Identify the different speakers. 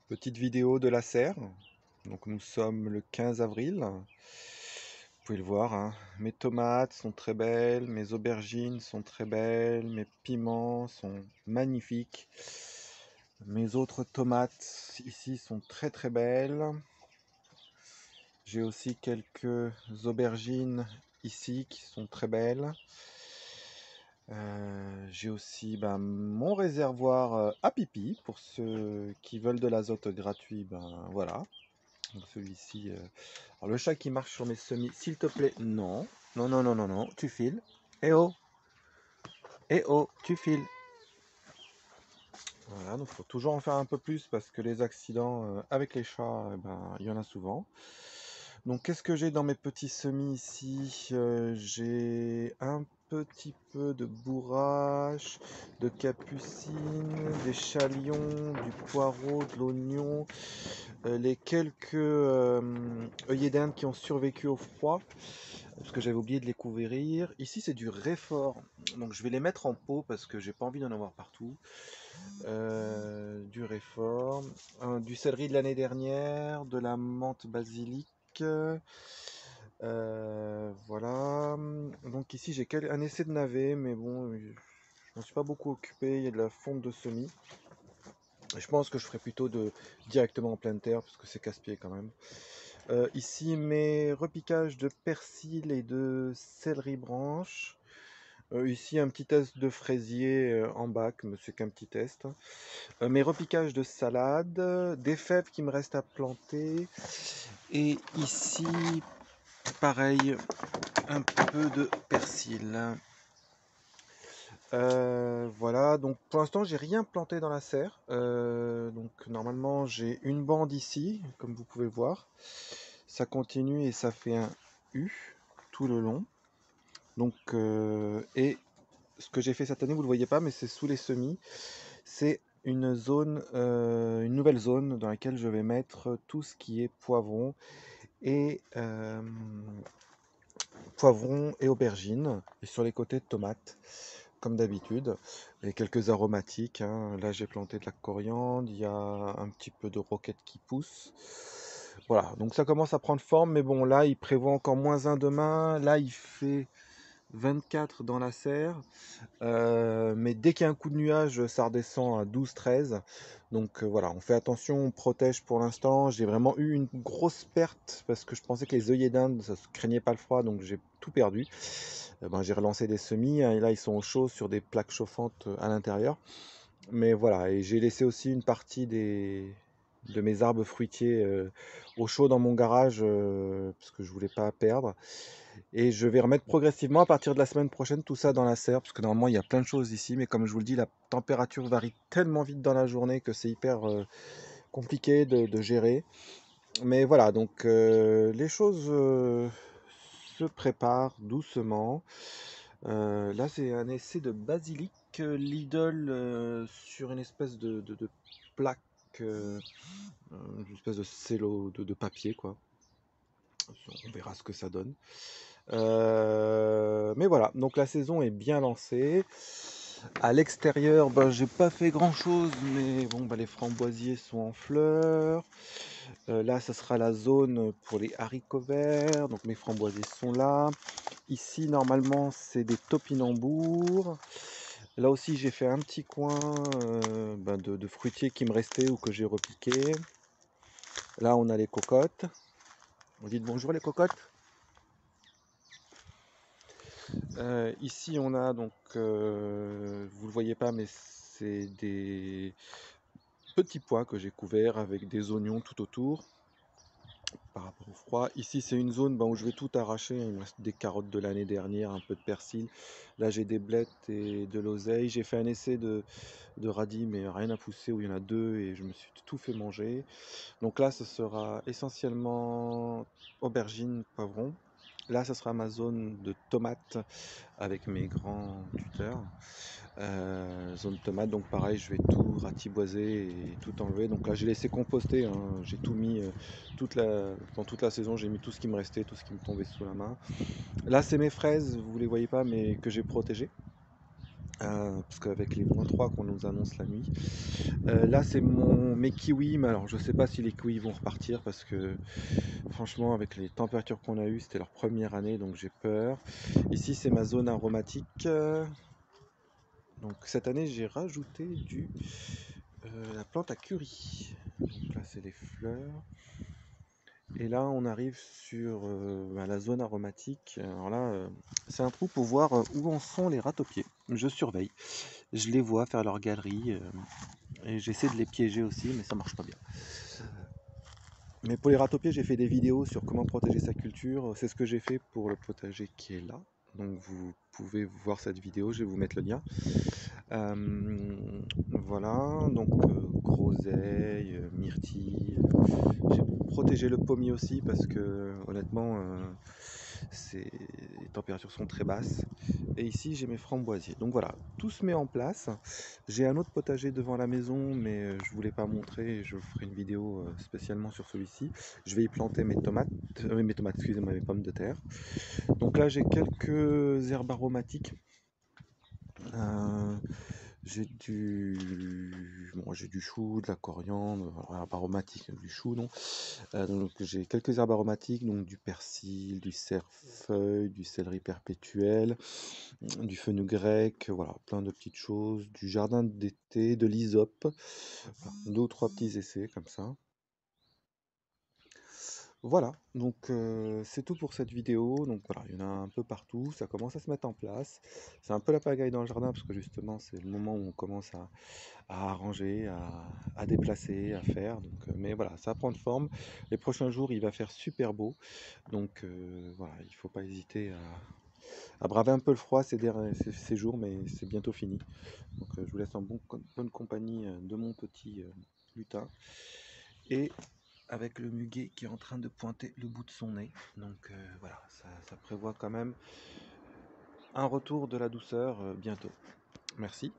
Speaker 1: Petite vidéo de la serre. Donc nous sommes le 15 avril. Vous pouvez le voir, hein. Mes tomates sont très belles, mes aubergines sont très belles, mes piments sont magnifiques. Mes autres tomates ici sont très très belles. J'ai aussi quelques aubergines ici qui sont très belles. J'ai aussi mon réservoir à pipi pour ceux qui veulent de l'azote gratuit. Voilà. Donc celui-ci. Alors le chat qui marche sur mes semis, s'il te plaît, non. Non, non, non, non, non, tu files. Eh oh, eh oh, tu files. Voilà, donc il faut toujours en faire un peu plus parce que les accidents avec les chats, il y en a souvent. Donc qu'est-ce que j'ai dans mes petits semis ici? J'ai un petit peu de bourrache, de capucine, des chalions, du poireau, de l'oignon, les quelques œillets d'Inde qui ont survécu au froid, parce que j'avais oublié de les couvrir. Ici c'est du réfort, donc je vais les mettre en pot parce que j'ai pas envie d'en avoir partout. Du réfort, du céleri de l'année dernière, de la menthe basilic. Voilà. Donc ici j'ai un essai de navet, mais bon, je m'en suis pas beaucoup occupé. Il y a de la fonte de semis. Je pense que je ferai plutôt directement en pleine terre parce que c'est casse-pied quand même. Ici mes repiquages de persil et de céleri branche. Ici un petit test de fraisier en bac, mais c'est qu'un petit test. Mes repiquages de salade, des fèves qui me restent à planter. Et ici, pareil, un peu de persil. Voilà, donc pour l'instant j'ai rien planté dans la serre. Donc normalement j'ai une bande ici, comme vous pouvez le voir. Ça continue et ça fait un U tout le long. Donc et ce que j'ai fait cette année, vous ne le voyez pas, mais c'est sous les semis. C'est une zone, une nouvelle zone dans laquelle je vais mettre tout ce qui est et euh, poivron et aubergines, et sur les côtés de tomates, comme d'habitude, et quelques aromatiques, hein. Là j'ai planté de la coriandre, il y a un petit peu de roquette qui pousse. Voilà, donc ça commence à prendre forme, mais bon là il prévoit encore -1 demain, là il fait 24 dans la serre. Mais dès qu'il y a un coup de nuage, ça redescend à 12-13. Donc voilà, on fait attention, on protège pour l'instant. J'ai vraiment eu une grosse perte parce que je pensais que les œillets d'Inde, ça ne craignait pas le froid, donc j'ai tout perdu. J'ai relancé des semis, hein, et là ils sont au chaud sur des plaques chauffantes à l'intérieur. Mais voilà, et j'ai laissé aussi une partie de mes arbres fruitiers au chaud dans mon garage parce que je voulais pas perdre. Et je vais remettre progressivement à partir de la semaine prochaine tout ça dans la serre, parce que normalement il y a plein de choses ici, mais comme je vous le dis, la température varie tellement vite dans la journée que c'est hyper compliqué de gérer. Mais voilà, donc les choses se préparent doucement. Là c'est un essai de basilic Lidl sur une espèce de plaque, une espèce de cello de papier quoi. On verra ce que ça donne. Mais voilà, donc la saison est bien lancée. À l'extérieur, j'ai pas fait grand chose, mais bon, les framboisiers sont en fleurs. Là, ça sera la zone pour les haricots verts, donc mes framboisiers sont là. Ici, normalement, c'est des topinambours. Là aussi, j'ai fait un petit coin de fruitiers qui me restaient ou que j'ai repiqué. Là, on a les cocottes. Vous dites bonjour les cocottes. Ici, on a donc, vous le voyez pas, mais c'est des petits pois que j'ai couverts avec des oignons tout autour par rapport au froid. Ici, c'est une zone où je vais tout arracher. Il me reste des carottes de l'année dernière, un peu de persil. Là, j'ai des blettes et de l'oseille. J'ai fait un essai de radis, mais rien à pousser, où il y en a deux et je me suis tout fait manger. Donc là, ce sera essentiellement aubergines, poivrons. Là, ce sera ma zone de tomates avec mes grands tuteurs. Zone tomate, donc pareil, je vais tout ratiboiser et tout enlever. Donc là, j'ai laissé composter, hein. J'ai tout mis, dans toute la saison, j'ai mis tout ce qui me restait, tout ce qui me tombait sous la main. Là, c'est mes fraises, vous les voyez pas, mais que j'ai protégées. parce qu'avec les -3 qu'on nous annonce la nuit. Là, c'est mes kiwis, mais alors je sais pas si les kiwis vont repartir parce que franchement, avec les températures qu'on a eues, c'était leur première année, donc j'ai peur. Ici, c'est ma zone aromatique. Donc cette année, j'ai rajouté la plante à curry. Donc là, c'est les fleurs. Et là, on arrive sur la zone aromatique. Alors là, c'est un trou pour voir où en sont les ratopiers. Je surveille. Je les vois faire leur galerie. Et j'essaie de les piéger aussi, mais ça marche pas bien. Mais pour les ratopiers, j'ai fait des vidéos sur comment protéger sa culture. C'est ce que j'ai fait pour le potager qui est là. Donc vous pouvez voir cette vidéo, je vais vous mettre le lien. Voilà, donc groseille, myrtille. J'ai protégé le pommier aussi parce que honnêtement, les températures sont très basses. Et ici, j'ai mes framboisiers. Donc voilà, tout se met en place. J'ai un autre potager devant la maison, mais je ne voulais pas montrer. Je ferai une vidéo spécialement sur celui-ci. Je vais y planter mes tomates, excusez-moi, mes pommes de terre. Donc là, j'ai quelques herbes aromatiques. Euh, j'ai du chou, de la coriandre, herbe aromatique, du chou, non. Donc j'ai quelques herbes aromatiques, donc du persil, du cerfeuil, du céleri perpétuel, du fenugrec, voilà, plein de petites choses, du jardin d'été, de l'hysope, voilà, deux ou trois petits essais comme ça. Voilà, donc c'est tout pour cette vidéo. Donc voilà, il y en a un peu partout, ça commence à se mettre en place. C'est un peu la pagaille dans le jardin parce que justement c'est le moment où on commence à arranger, à déplacer, à faire. Donc, mais voilà, ça prend de forme. Les prochains jours, il va faire super beau. Donc voilà, il ne faut pas hésiter à braver un peu le froid ces jours, mais c'est bientôt fini. Donc je vous laisse en bonne compagnie de mon petit lutin. Et avec le muguet qui est en train de pointer le bout de son nez. Donc voilà, ça prévoit quand même un retour de la douceur bientôt. Merci.